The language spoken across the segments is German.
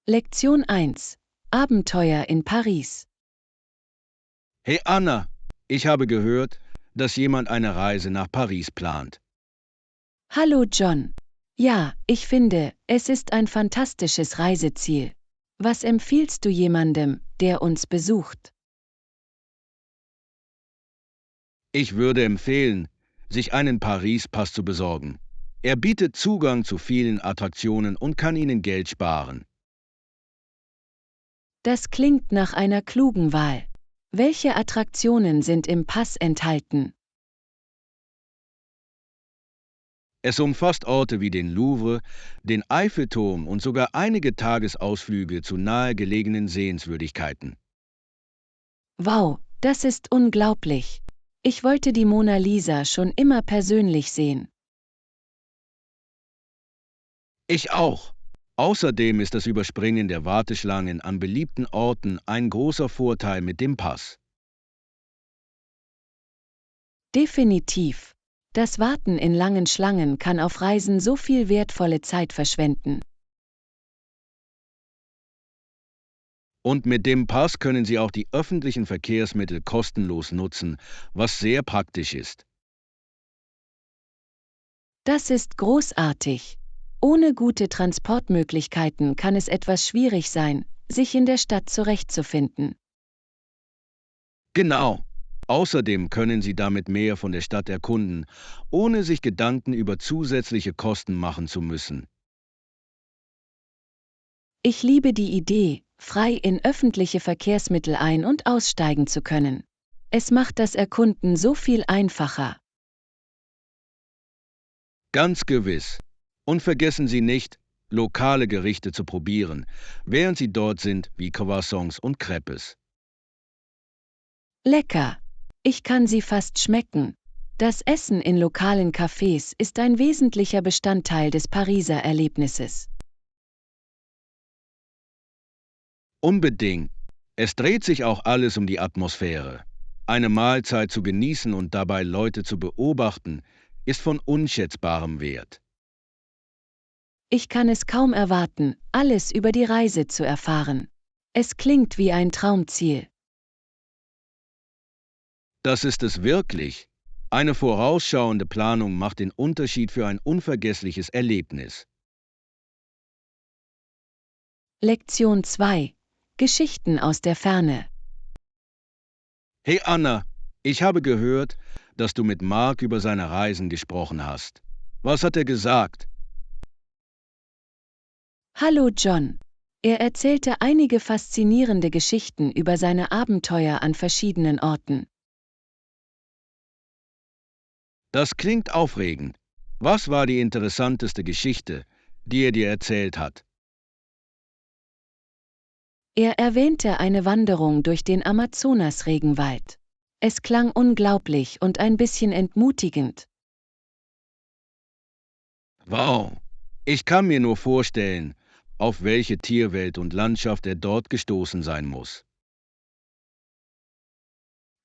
Lektion 1. Abenteuer in Paris. Hey Anna, ich habe gehört, dass jemand eine Reise nach Paris plant. Hallo John. Ja, ich finde, es ist ein fantastisches Reiseziel. Was empfiehlst du jemandem, der uns besucht? Ich würde empfehlen, sich einen Paris-Pass zu besorgen. Er bietet Zugang zu vielen Attraktionen und kann Ihnen Geld sparen. Das klingt nach einer klugen Wahl. Welche Attraktionen sind im Pass enthalten? Es umfasst Orte wie den Louvre, den Eiffelturm und sogar einige Tagesausflüge zu nahegelegenen Sehenswürdigkeiten. Wow, das ist unglaublich. Ich wollte die Mona Lisa schon immer persönlich sehen. Ich auch. Außerdem ist das Überspringen der Warteschlangen an beliebten Orten ein großer Vorteil mit dem Pass. Definitiv. Das Warten in langen Schlangen kann auf Reisen so viel wertvolle Zeit verschwenden. Und mit dem Pass können Sie auch die öffentlichen Verkehrsmittel kostenlos nutzen, was sehr praktisch ist. Das ist großartig. Ohne gute Transportmöglichkeiten kann es etwas schwierig sein, sich in der Stadt zurechtzufinden. Genau. Außerdem können Sie damit mehr von der Stadt erkunden, ohne sich Gedanken über zusätzliche Kosten machen zu müssen. Ich liebe die Idee, frei in öffentliche Verkehrsmittel ein- und aussteigen zu können. Es macht das Erkunden so viel einfacher. Ganz gewiss. Und vergessen Sie nicht, lokale Gerichte zu probieren, während Sie dort sind, wie Croissants und Crêpes. Lecker. Ich kann sie fast schmecken. Das Essen in lokalen Cafés ist ein wesentlicher Bestandteil des Pariser Erlebnisses. Unbedingt. Es dreht sich auch alles um die Atmosphäre. Eine Mahlzeit zu genießen und dabei Leute zu beobachten, ist von unschätzbarem Wert. Ich kann es kaum erwarten, alles über die Reise zu erfahren. Es klingt wie ein Traumziel. Das ist es wirklich. Eine vorausschauende Planung macht den Unterschied für ein unvergessliches Erlebnis. Lektion 2. Geschichten aus der Ferne. Hey Anna, ich habe gehört, dass du mit Mark über seine Reisen gesprochen hast. Was hat er gesagt? Hallo John. Er erzählte einige faszinierende Geschichten über seine Abenteuer an verschiedenen Orten. Das klingt aufregend. Was war die interessanteste Geschichte, die er dir erzählt hat? Er erwähnte eine Wanderung durch den Amazonas-Regenwald. Es klang unglaublich und ein bisschen entmutigend. Wow, ich kann mir nur vorstellen, auf welche Tierwelt und Landschaft er dort gestoßen sein muss.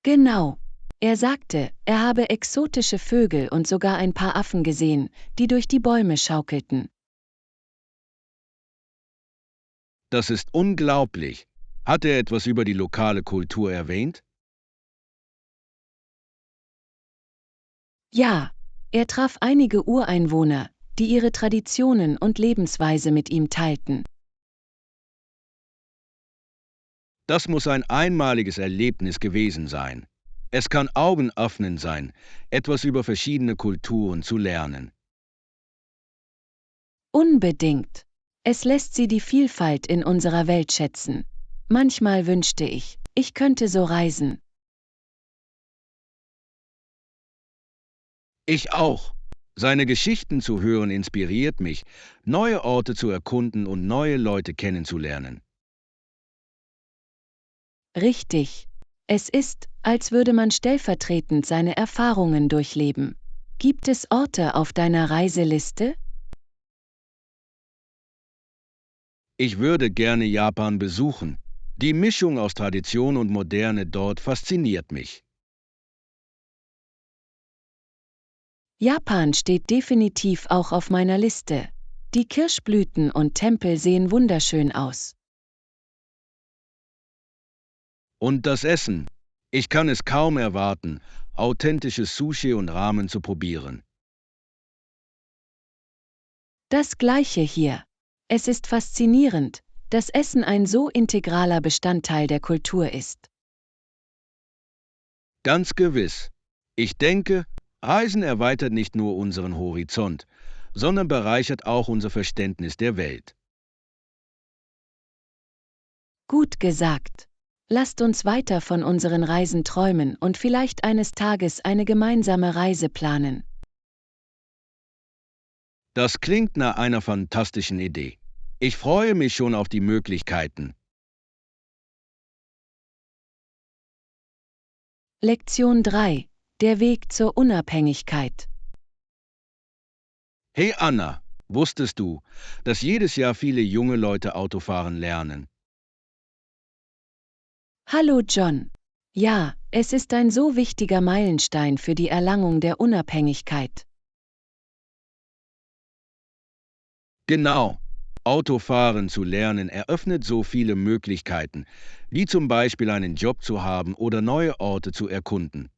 Genau. Er sagte, er habe exotische Vögel und sogar ein paar Affen gesehen, die durch die Bäume schaukelten. Das ist unglaublich. Hat er etwas über die lokale Kultur erwähnt? Ja, er traf einige Ureinwohner, die ihre Traditionen und Lebensweise mit ihm teilten. Das muss ein einmaliges Erlebnis gewesen sein. Es kann augenöffnend sein, etwas über verschiedene Kulturen zu lernen. Unbedingt. Es lässt sie die Vielfalt in unserer Welt schätzen. Manchmal wünschte ich könnte so reisen. Ich auch. Seine Geschichten zu hören inspiriert mich, neue Orte zu erkunden und neue Leute kennenzulernen. Richtig. Es ist, als würde man stellvertretend seine Erfahrungen durchleben. Gibt es Orte auf deiner Reiseliste? Ich würde gerne Japan besuchen. Die Mischung aus Tradition und Moderne dort fasziniert mich. Japan steht definitiv auch auf meiner Liste. Die Kirschblüten und Tempel sehen wunderschön aus. Und das Essen. Ich kann es kaum erwarten, authentisches Sushi und Ramen zu probieren. Das Gleiche hier. Es ist faszinierend, dass Essen ein so integraler Bestandteil der Kultur ist. Ganz gewiss. Ich denke, Reisen erweitert nicht nur unseren Horizont, sondern bereichert auch unser Verständnis der Welt. Gut gesagt. Lasst uns weiter von unseren Reisen träumen und vielleicht eines Tages eine gemeinsame Reise planen. Das klingt nach einer fantastischen Idee. Ich freue mich schon auf die Möglichkeiten. Lektion 3. Der Weg zur Unabhängigkeit. Hey Anna, wusstest du, dass jedes Jahr viele junge Leute Autofahren lernen? Hallo John. Ja, es ist ein so wichtiger Meilenstein für die Erlangung der Unabhängigkeit. Genau. Autofahren zu lernen eröffnet so viele Möglichkeiten, wie zum Beispiel einen Job zu haben oder neue Orte zu erkunden.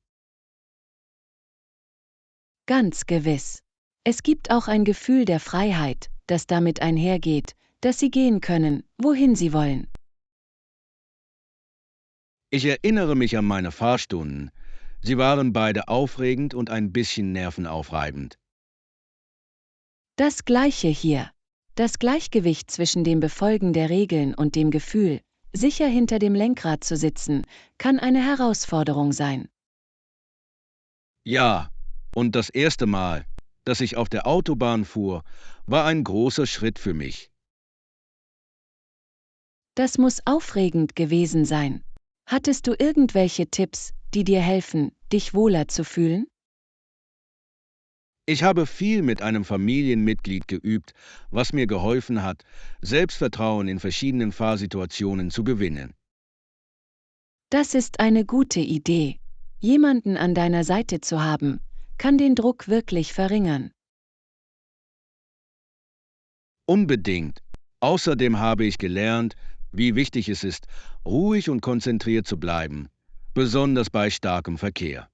Ganz gewiss. Es gibt auch ein Gefühl der Freiheit, das damit einhergeht, dass Sie gehen können, wohin Sie wollen. Ich erinnere mich an meine Fahrstunden. Sie waren beide aufregend und ein bisschen nervenaufreibend. Das Gleiche hier. Das Gleichgewicht zwischen dem Befolgen der Regeln und dem Gefühl, sicher hinter dem Lenkrad zu sitzen, kann eine Herausforderung sein. Ja, und das erste Mal, dass ich auf der Autobahn fuhr, war ein großer Schritt für mich. Das muss aufregend gewesen sein. Hattest du irgendwelche Tipps, die dir helfen, dich wohler zu fühlen? Ich habe viel mit einem Familienmitglied geübt, was mir geholfen hat, Selbstvertrauen in verschiedenen Fahrsituationen zu gewinnen. Das ist eine gute Idee. Jemanden an deiner Seite zu haben, kann den Druck wirklich verringern. Unbedingt. Außerdem habe ich gelernt, wie wichtig es ist, ruhig und konzentriert zu bleiben, besonders bei starkem Verkehr.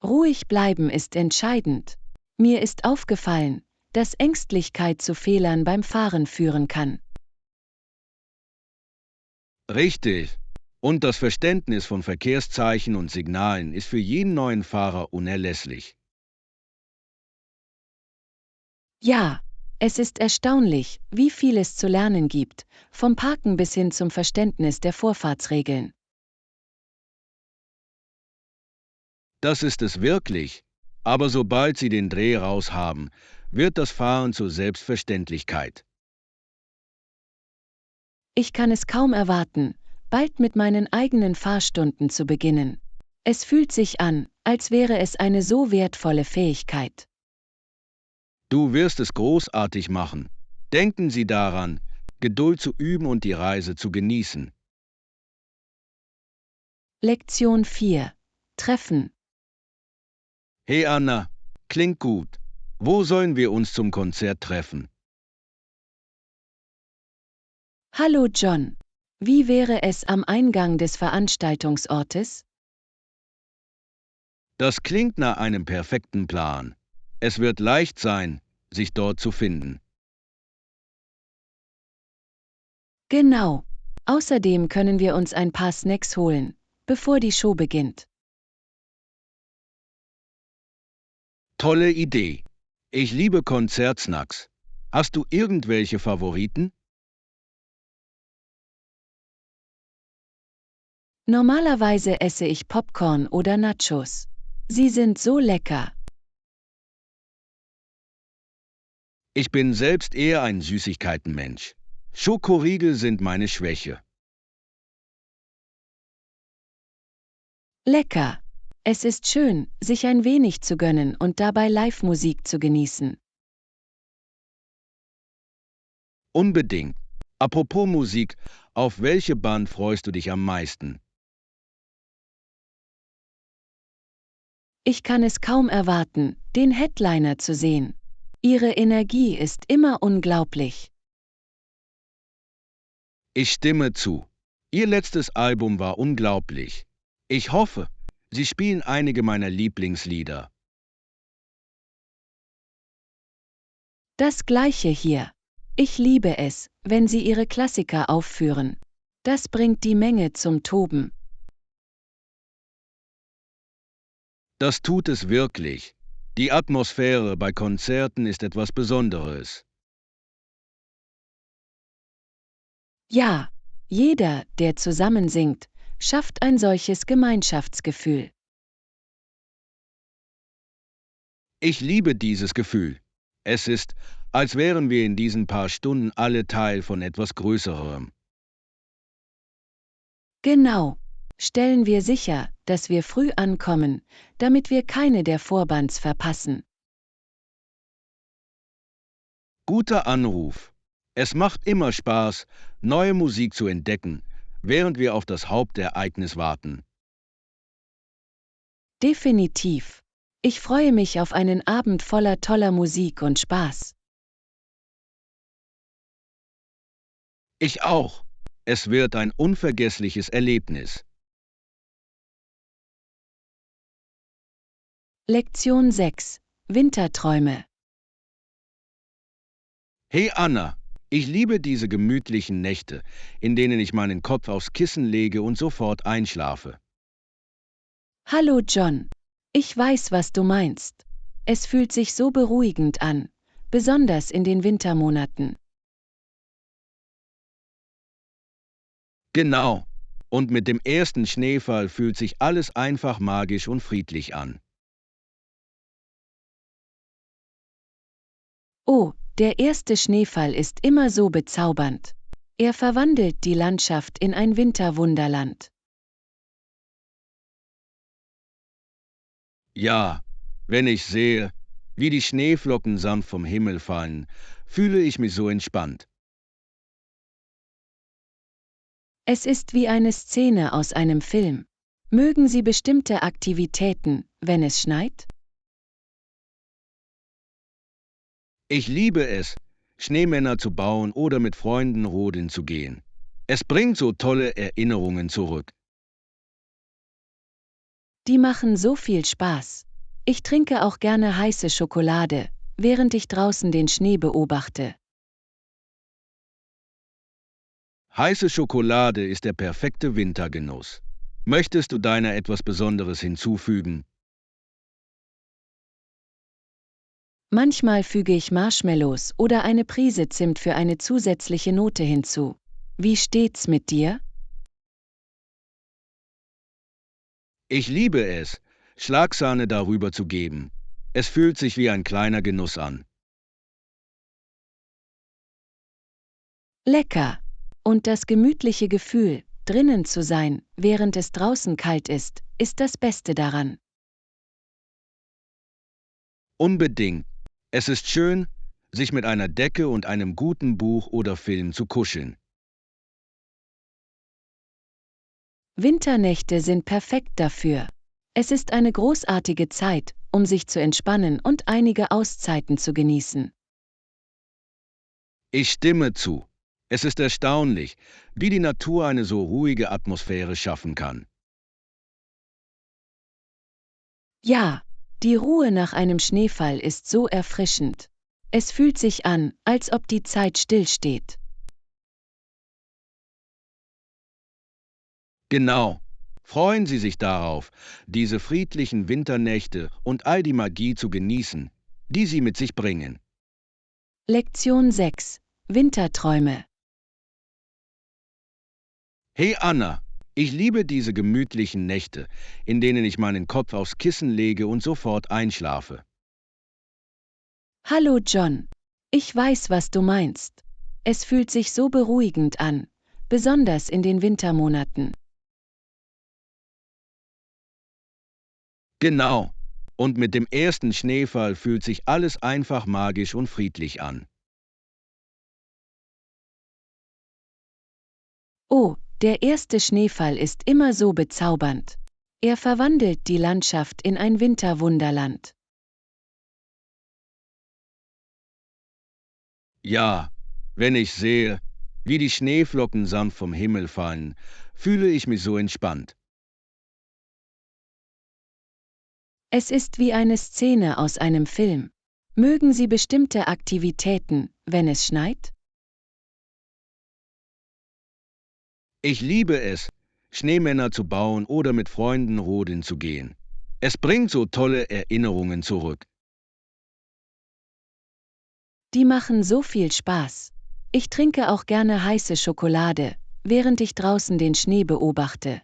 Ruhig bleiben ist entscheidend. Mir ist aufgefallen, dass Ängstlichkeit zu Fehlern beim Fahren führen kann. Richtig. Und das Verständnis von Verkehrszeichen und Signalen ist für jeden neuen Fahrer unerlässlich. Ja, es ist erstaunlich, wie viel es zu lernen gibt, vom Parken bis hin zum Verständnis der Vorfahrtsregeln. Das ist es wirklich. Aber sobald Sie den Dreh raus haben, wird das Fahren zur Selbstverständlichkeit. Ich kann es kaum erwarten, bald mit meinen eigenen Fahrstunden zu beginnen. Es fühlt sich an, als wäre es eine so wertvolle Fähigkeit. Du wirst es großartig machen. Denken Sie daran, Geduld zu üben und die Reise zu genießen. Lektion 4. Treffen. Hey Anna, klingt gut. Wo sollen wir uns zum Konzert treffen? Hallo John. Wie wäre es am Eingang des Veranstaltungsortes? Das klingt nach einem perfekten Plan. Es wird leicht sein, sich dort zu finden. Genau. Außerdem können wir uns ein paar Snacks holen, bevor die Show beginnt. Tolle Idee. Ich liebe Konzertsnacks. Hast du irgendwelche Favoriten? Normalerweise esse ich Popcorn oder Nachos. Sie sind so lecker. Ich bin selbst eher ein Süßigkeitenmensch. Schokoriegel sind meine Schwäche. Lecker. Es ist schön, sich ein wenig zu gönnen und dabei Live-Musik zu genießen. Unbedingt. Apropos Musik, auf welche Band freust du dich am meisten? Ich kann es kaum erwarten, den Headliner zu sehen. Ihre Energie ist immer unglaublich. Ich stimme zu. Ihr letztes Album war unglaublich. Ich hoffe, Sie spielen einige meiner Lieblingslieder. Das Gleiche hier. Ich liebe es, wenn Sie Ihre Klassiker aufführen. Das bringt die Menge zum Toben. Das tut es wirklich. Die Atmosphäre bei Konzerten ist etwas Besonderes. Ja, jeder, der zusammen singt, schafft ein solches Gemeinschaftsgefühl. Ich liebe dieses Gefühl. Es ist, als wären wir in diesen paar Stunden alle Teil von etwas Größerem. Genau. Stellen wir sicher, dass wir früh ankommen, damit wir keine der Vorbands verpassen. Guter Anruf. Es macht immer Spaß, neue Musik zu entdecken, während wir auf das Hauptereignis warten. Definitiv. Ich freue mich auf einen Abend voller toller Musik und Spaß. Ich auch. Es wird ein unvergessliches Erlebnis. Lektion 6. Winterträume. Hey Anna, ich liebe diese gemütlichen Nächte, in denen ich meinen Kopf aufs Kissen lege und sofort einschlafe. Hallo John. Ich weiß, was du meinst. Es fühlt sich so beruhigend an, besonders in den Wintermonaten. Genau. Und mit dem ersten Schneefall fühlt sich alles einfach magisch und friedlich an. Oh, der erste Schneefall ist immer so bezaubernd. Er verwandelt die Landschaft in ein Winterwunderland. Ja, wenn ich sehe, wie die Schneeflocken sanft vom Himmel fallen, fühle ich mich so entspannt. Es ist wie eine Szene aus einem Film. Mögen Sie bestimmte Aktivitäten, wenn es schneit? Ich liebe es, Schneemänner zu bauen oder mit Freunden rodeln zu gehen. Es bringt so tolle Erinnerungen zurück. Die machen so viel Spaß. Ich trinke auch gerne heiße Schokolade, während ich draußen den Schnee beobachte. Heiße Schokolade ist der perfekte Wintergenuss. Möchtest du deiner etwas Besonderes hinzufügen? Manchmal füge ich Marshmallows oder eine Prise Zimt für eine zusätzliche Note hinzu. Wie steht's mit dir? Ich liebe es, Schlagsahne darüber zu geben. Es fühlt sich wie ein kleiner Genuss an. Lecker! Und das gemütliche Gefühl, drinnen zu sein, während es draußen kalt ist das Beste daran. Unbedingt. Es ist schön, sich mit einer Decke und einem guten Buch oder Film zu kuscheln. Winternächte sind perfekt dafür. Es ist eine großartige Zeit, um sich zu entspannen und einige Auszeiten zu genießen. Ich stimme zu. Es ist erstaunlich, wie die Natur eine so ruhige Atmosphäre schaffen kann. Ja, die Ruhe nach einem Schneefall ist so erfrischend. Es fühlt sich an, als ob die Zeit stillsteht. Genau. Freuen Sie sich darauf, diese friedlichen Winternächte und all die Magie zu genießen, die sie mit sich bringen. Lektion 6. Winterträume. Hey Anna, ich liebe diese gemütlichen Nächte, in denen ich meinen Kopf aufs Kissen lege und sofort einschlafe. Hallo John. Ich weiß, was du meinst. Es fühlt sich so beruhigend an, besonders in den Wintermonaten. Genau. Und mit dem ersten Schneefall fühlt sich alles einfach magisch und friedlich an. Oh, der erste Schneefall ist immer so bezaubernd. Er verwandelt die Landschaft in ein Winterwunderland. Ja, wenn ich sehe, wie die Schneeflocken sanft vom Himmel fallen, fühle ich mich so entspannt. Es ist wie eine Szene aus einem Film. Mögen Sie bestimmte Aktivitäten, wenn es schneit? Ich liebe es, Schneemänner zu bauen oder mit Freunden rodeln zu gehen. Es bringt so tolle Erinnerungen zurück. Die machen so viel Spaß. Ich trinke auch gerne heiße Schokolade, während ich draußen den Schnee beobachte.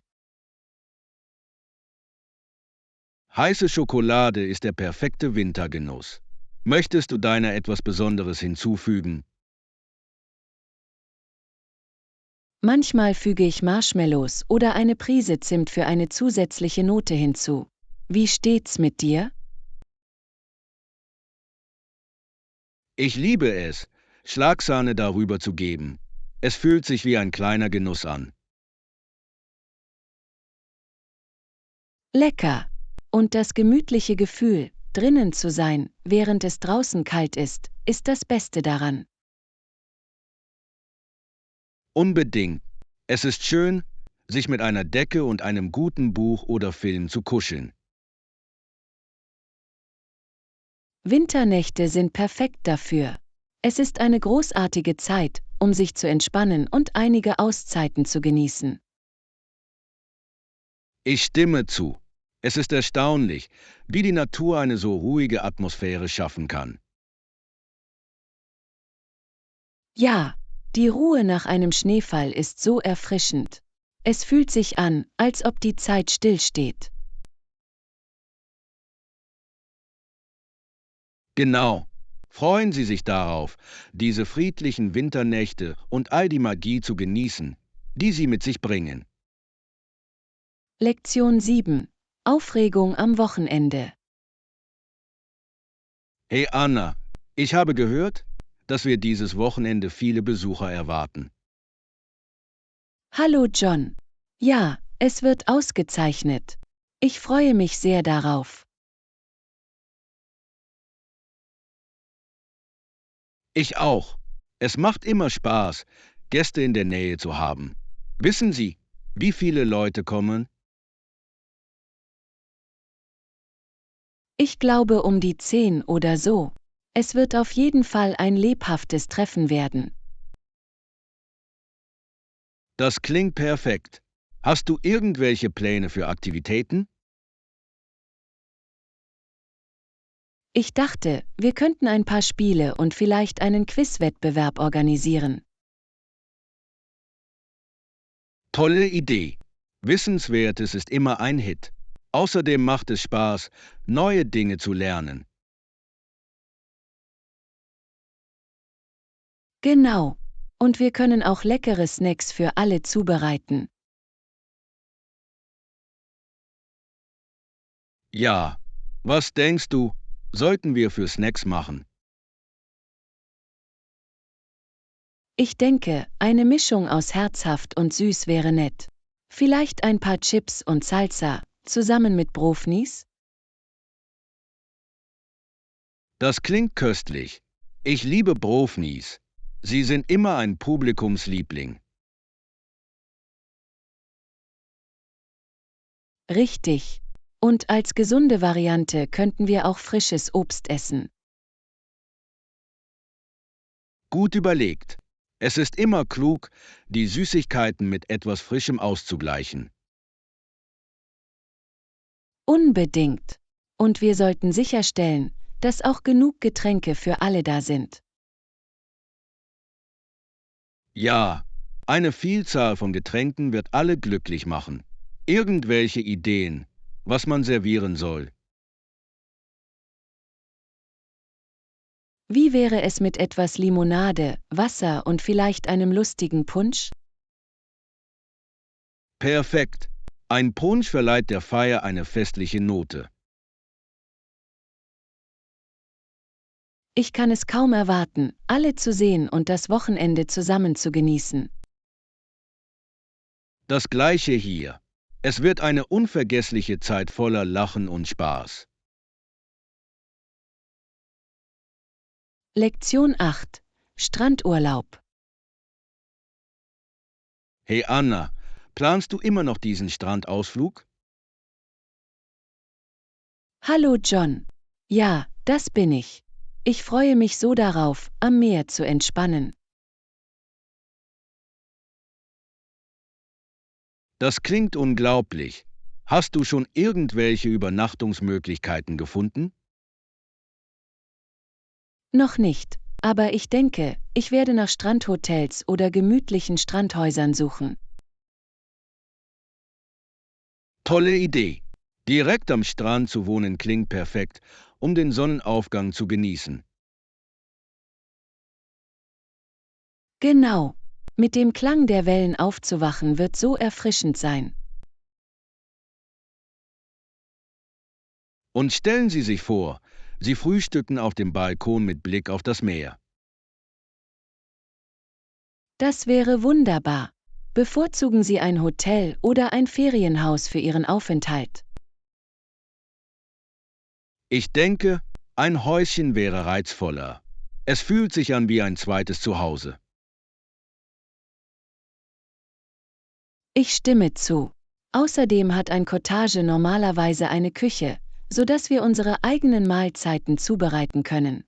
Heiße Schokolade ist der perfekte Wintergenuss. Möchtest du deiner etwas Besonderes hinzufügen? Manchmal füge ich Marshmallows oder eine Prise Zimt für eine zusätzliche Note hinzu. Wie steht's mit dir? Ich liebe es, Schlagsahne darüber zu geben. Es fühlt sich wie ein kleiner Genuss an. Lecker! Und das gemütliche Gefühl, drinnen zu sein, während es draußen kalt ist das Beste daran. Unbedingt. Es ist schön, sich mit einer Decke und einem guten Buch oder Film zu kuscheln. Winternächte sind perfekt dafür. Es ist eine großartige Zeit, um sich zu entspannen und einige Auszeiten zu genießen. Ich stimme zu. Es ist erstaunlich, wie die Natur eine so ruhige Atmosphäre schaffen kann. Ja, die Ruhe nach einem Schneefall ist so erfrischend. Es fühlt sich an, als ob die Zeit stillsteht. Genau. Freuen Sie sich darauf, diese friedlichen Winternächte und all die Magie zu genießen, die sie mit sich bringen. Lektion 7. Aufregung am Wochenende. Hey Anna, ich habe gehört, dass wir dieses Wochenende viele Besucher erwarten. Hallo John. Ja, es wird ausgezeichnet. Ich freue mich sehr darauf. Ich auch. Es macht immer Spaß, Gäste in der Nähe zu haben. Wissen Sie, wie viele Leute kommen? Ich glaube um die 10 oder so. Es wird auf jeden Fall ein lebhaftes Treffen werden. Das klingt perfekt. Hast du irgendwelche Pläne für Aktivitäten? Ich dachte, wir könnten ein paar Spiele und vielleicht einen Quizwettbewerb organisieren. Tolle Idee. Wissenswertes ist immer ein Hit. Außerdem macht es Spaß, neue Dinge zu lernen. Genau. Und wir können auch leckere Snacks für alle zubereiten. Ja. Was denkst du, sollten wir für Snacks machen? Ich denke, eine Mischung aus herzhaft und süß wäre nett. Vielleicht ein paar Chips und Salsa, zusammen mit Brownies? Das klingt köstlich. Ich liebe Brownies. Sie sind immer ein Publikumsliebling. Richtig. Und als gesunde Variante könnten wir auch frisches Obst essen. Gut überlegt. Es ist immer klug, die Süßigkeiten mit etwas Frischem auszugleichen. Unbedingt. Und wir sollten sicherstellen, dass auch genug Getränke für alle da sind. Ja, eine Vielzahl von Getränken wird alle glücklich machen. Irgendwelche Ideen, was man servieren soll. Wie wäre es mit etwas Limonade, Wasser und vielleicht einem lustigen Punsch? Perfekt. Ein Punsch verleiht der Feier eine festliche Note. Ich kann es kaum erwarten, alle zu sehen und das Wochenende zusammen zu genießen. Das gleiche hier. Es wird eine unvergessliche Zeit voller Lachen und Spaß. Lektion 8. Strandurlaub. Hey Anna, planst du immer noch diesen Strandausflug? Hallo John. Ja, das bin ich. Ich freue mich so darauf, am Meer zu entspannen. Das klingt unglaublich. Hast du schon irgendwelche Übernachtungsmöglichkeiten gefunden? Noch nicht, aber ich denke, ich werde nach Strandhotels oder gemütlichen Strandhäusern suchen. Tolle Idee. Direkt am Strand zu wohnen klingt perfekt, um den Sonnenaufgang zu genießen. Genau. Mit dem Klang der Wellen aufzuwachen wird so erfrischend sein. Und stellen Sie sich vor, Sie frühstücken auf dem Balkon mit Blick auf das Meer. Das wäre wunderbar. Bevorzugen Sie ein Hotel oder ein Ferienhaus für Ihren Aufenthalt? Ich denke, ein Häuschen wäre reizvoller. Es fühlt sich an wie ein zweites Zuhause. Ich stimme zu. Außerdem hat ein Cottage normalerweise eine Küche, sodass wir unsere eigenen Mahlzeiten zubereiten können.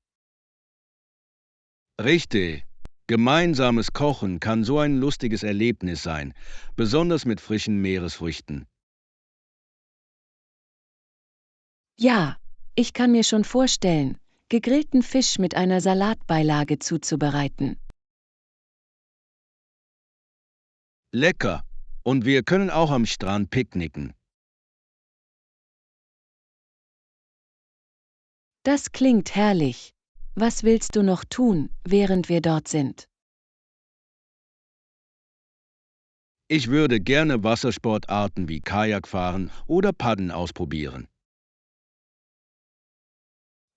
Richtig. Gemeinsames Kochen kann so ein lustiges Erlebnis sein, besonders mit frischen Meeresfrüchten. Ja, ich kann mir schon vorstellen, gegrillten Fisch mit einer Salatbeilage zuzubereiten. Lecker. Und wir können auch am Strand picknicken. Das klingt herrlich. Was willst du noch tun, während wir dort sind? Ich würde gerne Wassersportarten wie Kajakfahren oder Paddeln ausprobieren.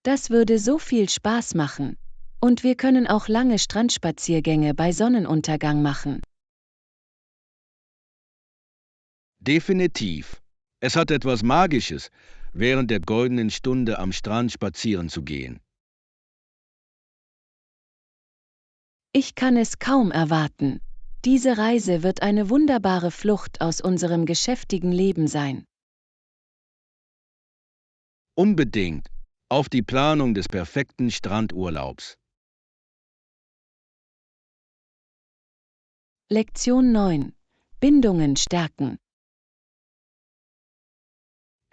Das würde so viel Spaß machen. Und wir können auch lange Strandspaziergänge bei Sonnenuntergang machen. Definitiv. Es hat etwas Magisches, während der goldenen Stunde am Strand spazieren zu gehen. Ich kann es kaum erwarten. Diese Reise wird eine wunderbare Flucht aus unserem geschäftigen Leben sein. Unbedingt. Auf die Planung des perfekten Strandurlaubs. Lektion 9. Bindungen stärken.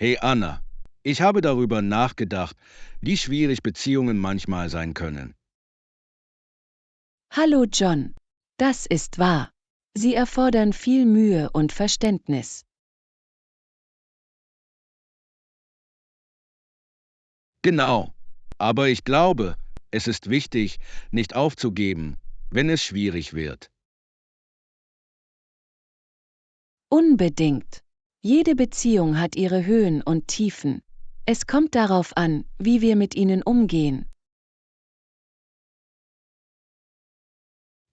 Hey Anna, ich habe darüber nachgedacht, wie schwierig Beziehungen manchmal sein können. Hallo John. Das ist wahr. Sie erfordern viel Mühe und Verständnis. Genau. Aber ich glaube, es ist wichtig, nicht aufzugeben, wenn es schwierig wird. Unbedingt. Jede Beziehung hat ihre Höhen und Tiefen. Es kommt darauf an, wie wir mit ihnen umgehen.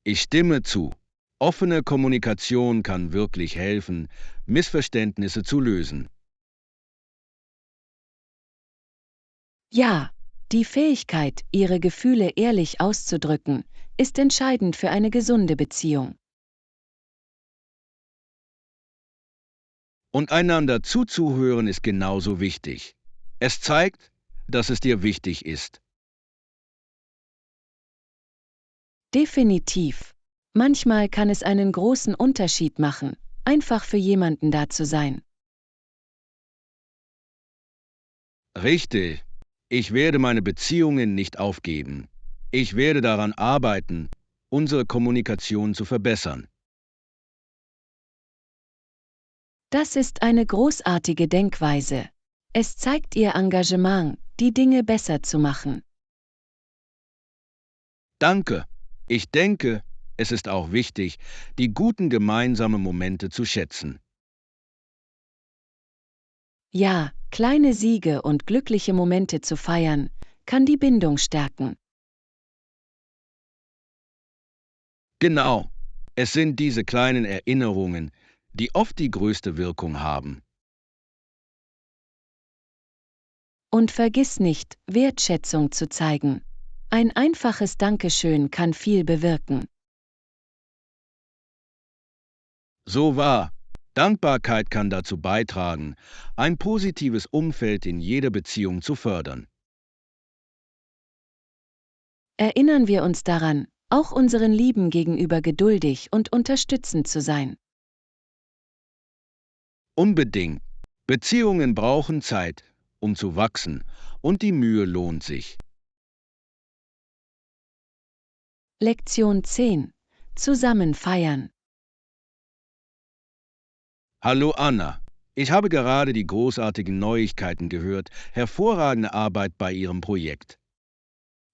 Ich stimme zu. Offene Kommunikation kann wirklich helfen, Missverständnisse zu lösen. Ja, die Fähigkeit, ihre Gefühle ehrlich auszudrücken, ist entscheidend für eine gesunde Beziehung. Und einander zuzuhören ist genauso wichtig. Es zeigt, dass es dir wichtig ist. Definitiv. Manchmal kann es einen großen Unterschied machen, einfach für jemanden da zu sein. Richtig. Ich werde meine Beziehungen nicht aufgeben. Ich werde daran arbeiten, unsere Kommunikation zu verbessern. Das ist eine großartige Denkweise. Es zeigt ihr Engagement, die Dinge besser zu machen. Danke. Ich denke, es ist auch wichtig, die guten gemeinsamen Momente zu schätzen. Ja, kleine Siege und glückliche Momente zu feiern, kann die Bindung stärken. Genau. Es sind diese kleinen Erinnerungen, die oft die größte Wirkung haben. Und vergiss nicht, Wertschätzung zu zeigen. Ein einfaches Dankeschön kann viel bewirken. So wahr. Dankbarkeit kann dazu beitragen, ein positives Umfeld in jeder Beziehung zu fördern. Erinnern wir uns daran, auch unseren Lieben gegenüber geduldig und unterstützend zu sein. Unbedingt. Beziehungen brauchen Zeit, um zu wachsen, und die Mühe lohnt sich. Lektion 10. Zusammen feiern. Hallo Anna. Ich habe gerade die großartigen Neuigkeiten gehört. Hervorragende Arbeit bei Ihrem Projekt.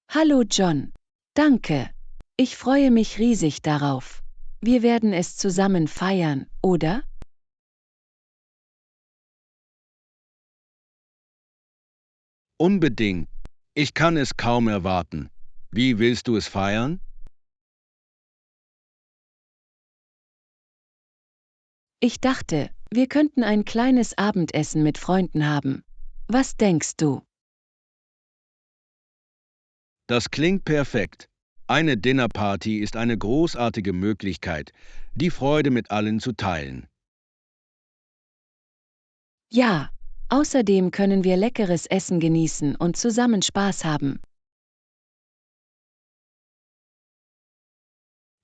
Hallo John. Danke. Ich freue mich riesig darauf. Wir werden es zusammen feiern, oder? Unbedingt. Ich kann es kaum erwarten. Wie willst du es feiern? Ich dachte, wir könnten ein kleines Abendessen mit Freunden haben. Was denkst du? Das klingt perfekt. Eine Dinnerparty ist eine großartige Möglichkeit, die Freude mit allen zu teilen. Ja, außerdem können wir leckeres Essen genießen und zusammen Spaß haben.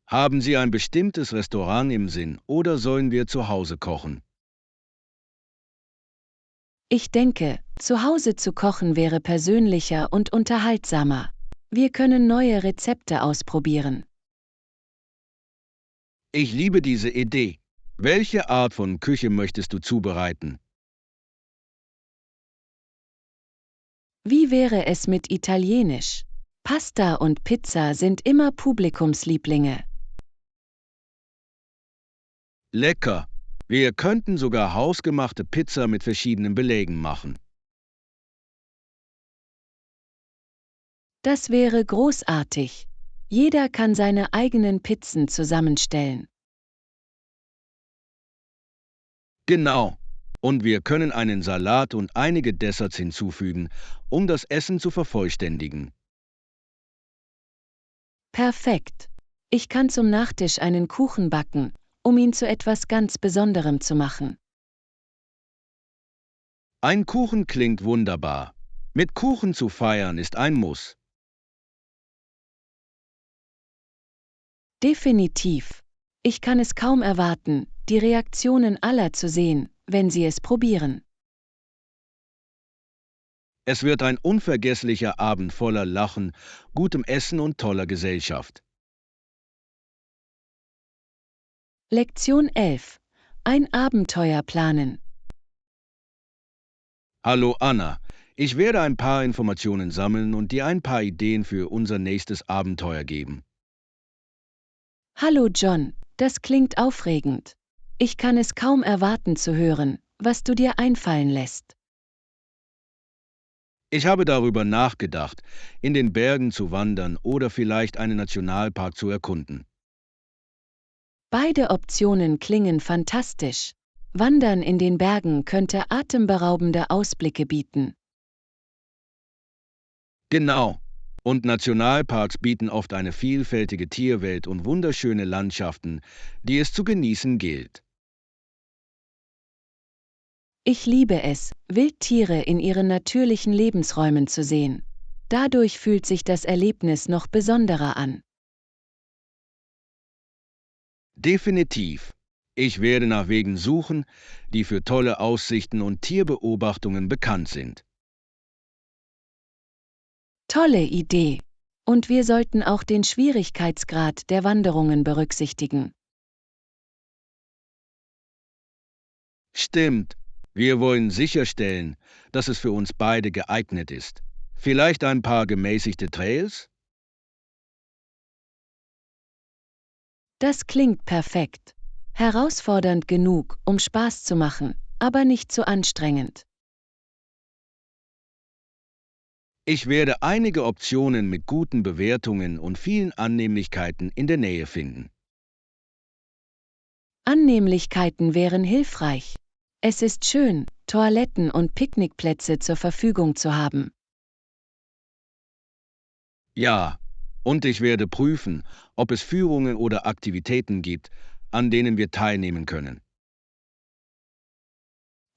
Haben Sie ein bestimmtes Restaurant im Sinn oder sollen wir zu Hause kochen? Ich denke, zu Hause zu kochen wäre persönlicher und unterhaltsamer. Wir können neue Rezepte ausprobieren. Ich liebe diese Idee. Welche Art von Küche möchtest du zubereiten? Wie wäre es mit Italienisch? Pasta und Pizza sind immer Publikumslieblinge. Lecker. Wir könnten sogar hausgemachte Pizza mit verschiedenen Belägen machen. Das wäre großartig. Jeder kann seine eigenen Pizzen zusammenstellen. Genau. Und wir können einen Salat und einige Desserts hinzufügen, um das Essen zu vervollständigen. Perfekt. Ich kann zum Nachtisch einen Kuchen backen, um ihn zu etwas ganz Besonderem zu machen. Ein Kuchen klingt wunderbar. Mit Kuchen zu feiern ist ein Muss. Definitiv. Ich kann es kaum erwarten, die Reaktionen aller zu sehen, wenn sie es probieren. Es wird ein unvergesslicher Abend voller Lachen, gutem Essen und toller Gesellschaft. Lektion 11. Ein Abenteuer planen. Hallo Anna, ich werde ein paar Informationen sammeln und dir ein paar Ideen für unser nächstes Abenteuer geben. Hallo John, das klingt aufregend. Ich kann es kaum erwarten zu hören, was du dir einfallen lässt. Ich habe darüber nachgedacht, in den Bergen zu wandern oder vielleicht einen Nationalpark zu erkunden. Beide Optionen klingen fantastisch. Wandern in den Bergen könnte atemberaubende Ausblicke bieten. Genau. Und Nationalparks bieten oft eine vielfältige Tierwelt und wunderschöne Landschaften, die es zu genießen gilt. Ich liebe es, Wildtiere in ihren natürlichen Lebensräumen zu sehen. Dadurch fühlt sich das Erlebnis noch besonderer an. Definitiv. Ich werde nach Wegen suchen, die für tolle Aussichten und Tierbeobachtungen bekannt sind. Tolle Idee. Und wir sollten auch den Schwierigkeitsgrad der Wanderungen berücksichtigen. Stimmt. Wir wollen sicherstellen, dass es für uns beide geeignet ist. Vielleicht ein paar gemäßigte Trails? Das klingt perfekt. Herausfordernd genug, um Spaß zu machen, aber nicht zu anstrengend. Ich werde einige Optionen mit guten Bewertungen und vielen Annehmlichkeiten in der Nähe finden. Annehmlichkeiten wären hilfreich. Es ist schön, Toiletten und Picknickplätze zur Verfügung zu haben. Ja, und ich werde prüfen, ob es Führungen oder Aktivitäten gibt, an denen wir teilnehmen können.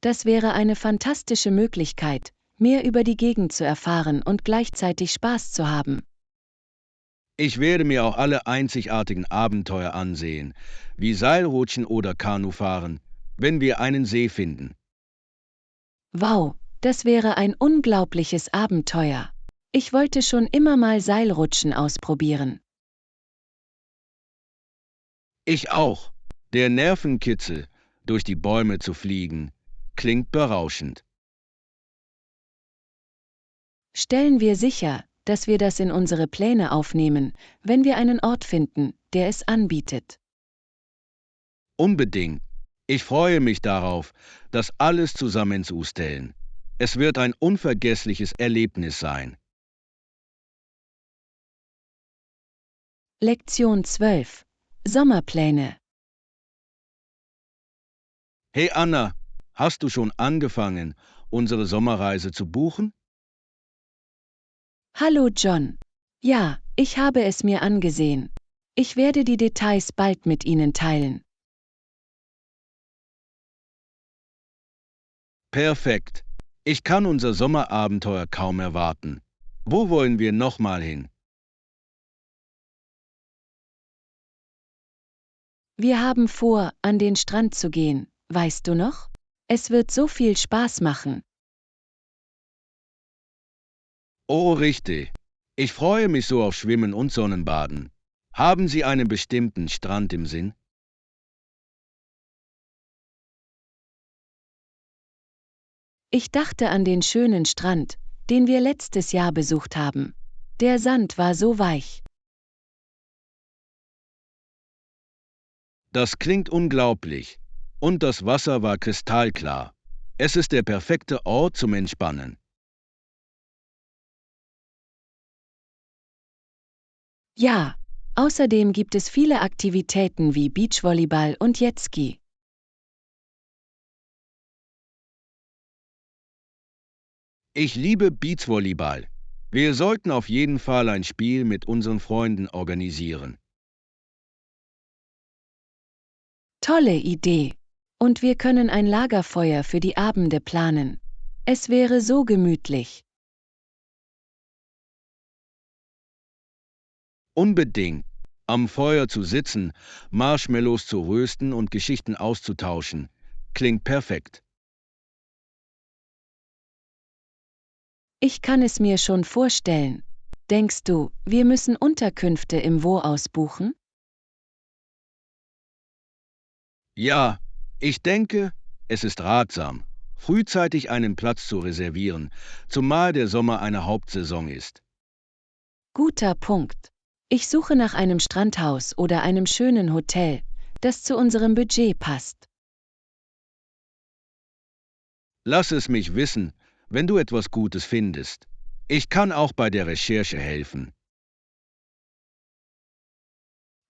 Das wäre eine fantastische Möglichkeit, mehr über die Gegend zu erfahren und gleichzeitig Spaß zu haben. Ich werde mir auch alle einzigartigen Abenteuer ansehen, wie Seilrutschen oder Kanufahren, wenn wir einen See finden. Wow, das wäre ein unglaubliches Abenteuer. Ich wollte schon immer mal Seilrutschen ausprobieren. Ich auch. Der Nervenkitzel, durch die Bäume zu fliegen, klingt berauschend. Stellen wir sicher, dass wir das in unsere Pläne aufnehmen, wenn wir einen Ort finden, der es anbietet. Unbedingt. Ich freue mich darauf, das alles zusammenzustellen. Es wird ein unvergessliches Erlebnis sein. Lektion 12. Sommerpläne. Hey Anna, hast du schon angefangen, unsere Sommerreise zu buchen? Hallo John. Ja, ich habe es mir angesehen. Ich werde die Details bald mit Ihnen teilen. Perfekt. Ich kann unser Sommerabenteuer kaum erwarten. Wo wollen wir nochmal hin? Wir haben vor, an den Strand zu gehen, weißt du noch? Es wird so viel Spaß machen. Oh, richtig. Ich freue mich so auf Schwimmen und Sonnenbaden. Haben Sie einen bestimmten Strand im Sinn? Ich dachte an den schönen Strand, den wir letztes Jahr besucht haben. Der Sand war so weich. Das klingt unglaublich. Und das Wasser war kristallklar. Es ist der perfekte Ort zum Entspannen. Ja, außerdem gibt es viele Aktivitäten wie Beachvolleyball und Jetski. Ich liebe Beachvolleyball. Wir sollten auf jeden Fall ein Spiel mit unseren Freunden organisieren. Tolle Idee. Und wir können ein Lagerfeuer für die Abende planen. Es wäre so gemütlich. Unbedingt. Am Feuer zu sitzen, Marshmallows zu rösten und Geschichten auszutauschen. Klingt perfekt. Ich kann es mir schon vorstellen. Denkst du, wir müssen Unterkünfte im Wo ausbuchen? Ja, ich denke, es ist ratsam, frühzeitig einen Platz zu reservieren, zumal der Sommer eine Hauptsaison ist. Guter Punkt. Ich suche nach einem Strandhaus oder einem schönen Hotel, das zu unserem Budget passt. Lass es mich wissen, wenn du etwas Gutes findest. Ich kann auch bei der Recherche helfen.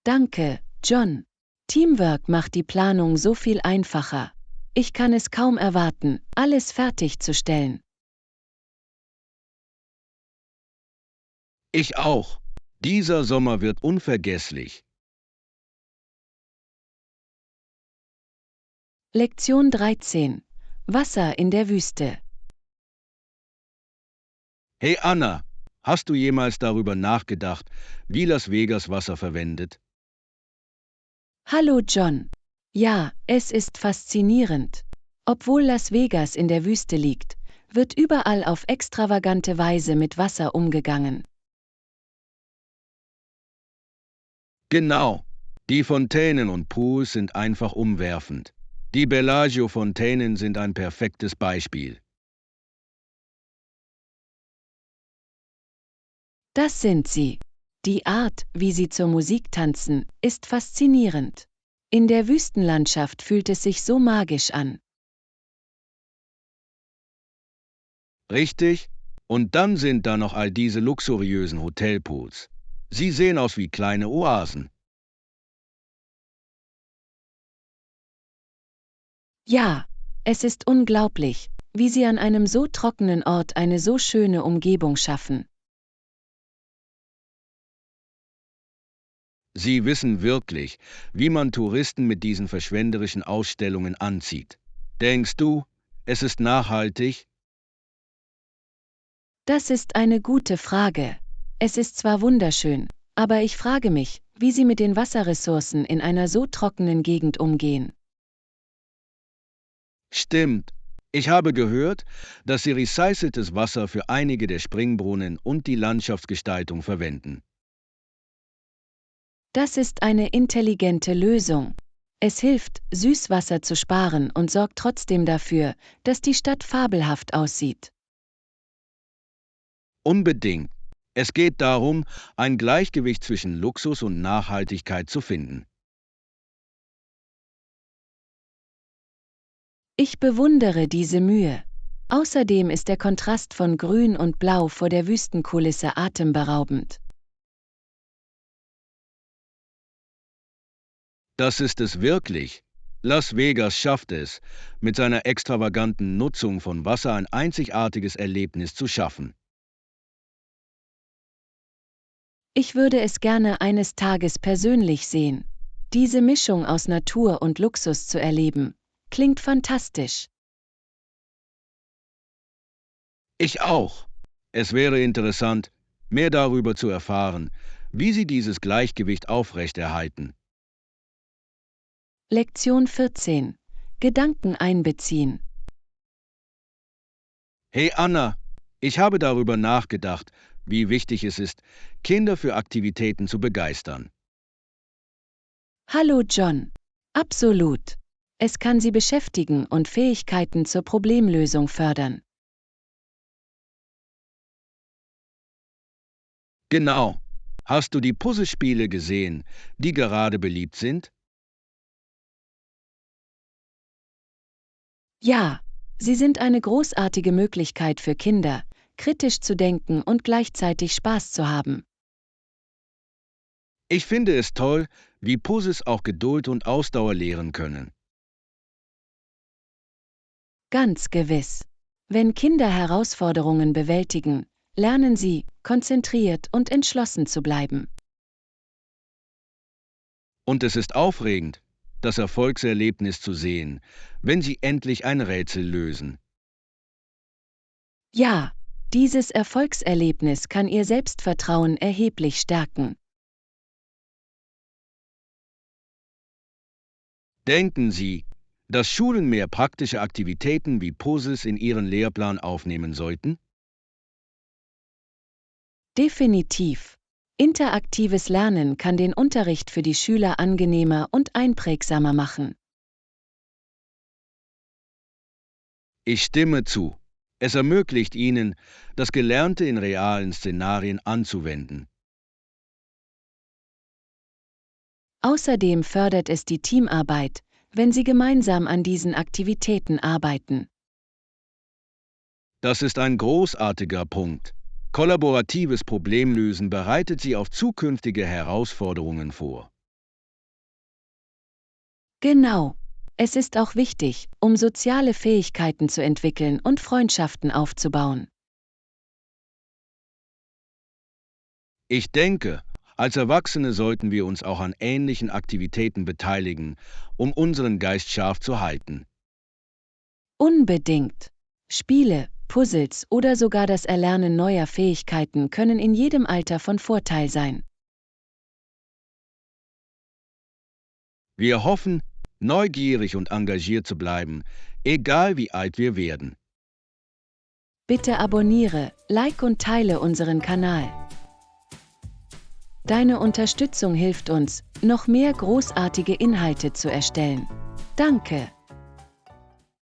Danke, John. Teamwork macht die Planung so viel einfacher. Ich kann es kaum erwarten, alles fertigzustellen. Ich auch. Dieser Sommer wird unvergesslich. Lektion 13. Wasser in der Wüste. Hey Anna, hast du jemals darüber nachgedacht, wie Las Vegas Wasser verwendet? Hallo John. Ja, es ist faszinierend. Obwohl Las Vegas in der Wüste liegt, wird überall auf extravagante Weise mit Wasser umgegangen. Genau. Die Fontänen und Pools sind einfach umwerfend. Die Bellagio-Fontänen sind ein perfektes Beispiel. Das sind sie. Die Art, wie sie zur Musik tanzen, ist faszinierend. In der Wüstenlandschaft fühlt es sich so magisch an. Richtig? Und dann sind da noch all diese luxuriösen Hotelpools. Sie sehen aus wie kleine Oasen. Ja, es ist unglaublich, wie sie an einem so trockenen Ort eine so schöne Umgebung schaffen. Sie wissen wirklich, wie man Touristen mit diesen verschwenderischen Ausstellungen anzieht. Denkst du, es ist nachhaltig? Das ist eine gute Frage. Es ist zwar wunderschön, aber ich frage mich, wie sie mit den Wasserressourcen in einer so trockenen Gegend umgehen. Stimmt. Ich habe gehört, dass sie recyceltes Wasser für einige der Springbrunnen und die Landschaftsgestaltung verwenden. Das ist eine intelligente Lösung. Es hilft, Süßwasser zu sparen und sorgt trotzdem dafür, dass die Stadt fabelhaft aussieht. Unbedingt. Es geht darum, ein Gleichgewicht zwischen Luxus und Nachhaltigkeit zu finden. Ich bewundere diese Mühe. Außerdem ist der Kontrast von Grün und Blau vor der Wüstenkulisse atemberaubend. Das ist es wirklich. Las Vegas schafft es, mit seiner extravaganten Nutzung von Wasser ein einzigartiges Erlebnis zu schaffen. Ich würde es gerne eines Tages persönlich sehen. Diese Mischung aus Natur und Luxus zu erleben, klingt fantastisch. Ich auch. Es wäre interessant, mehr darüber zu erfahren, wie sie dieses Gleichgewicht aufrechterhalten. Lektion 14. Gedanken einbeziehen. Hey Anna, ich habe darüber nachgedacht, wie wichtig es ist, Kinder für Aktivitäten zu begeistern. Hallo John. Absolut. Es kann sie beschäftigen und Fähigkeiten zur Problemlösung fördern. Genau. Hast du die Puzzlespiele gesehen, die gerade beliebt sind? Ja, sie sind eine großartige Möglichkeit für Kinder, kritisch zu denken und gleichzeitig Spaß zu haben. Ich finde es toll, wie Puzzles auch Geduld und Ausdauer lehren können. Ganz gewiss. Wenn Kinder Herausforderungen bewältigen, lernen sie, konzentriert und entschlossen zu bleiben. Und es ist aufregend, das Erfolgserlebnis zu sehen, wenn sie endlich ein Rätsel lösen. Ja, dieses Erfolgserlebnis kann ihr Selbstvertrauen erheblich stärken. Denken Sie, dass Schulen mehr praktische Aktivitäten wie Puzzles in ihren Lehrplan aufnehmen sollten? Definitiv. Interaktives Lernen kann den Unterricht für die Schüler angenehmer und einprägsamer machen. Ich stimme zu. Es ermöglicht ihnen, das Gelernte in realen Szenarien anzuwenden. Außerdem fördert es die Teamarbeit, wenn sie gemeinsam an diesen Aktivitäten arbeiten. Das ist ein großartiger Punkt. Kollaboratives Problemlösen bereitet sie auf zukünftige Herausforderungen vor. Genau. Es ist auch wichtig, um soziale Fähigkeiten zu entwickeln und Freundschaften aufzubauen. Ich denke, als Erwachsene sollten wir uns auch an ähnlichen Aktivitäten beteiligen, um unseren Geist scharf zu halten. Unbedingt. Spiele, Puzzles oder sogar das Erlernen neuer Fähigkeiten können in jedem Alter von Vorteil sein. Wir hoffen, neugierig und engagiert zu bleiben, egal wie alt wir werden. Bitte abonniere, like und teile unseren Kanal. Deine Unterstützung hilft uns, noch mehr großartige Inhalte zu erstellen. Danke!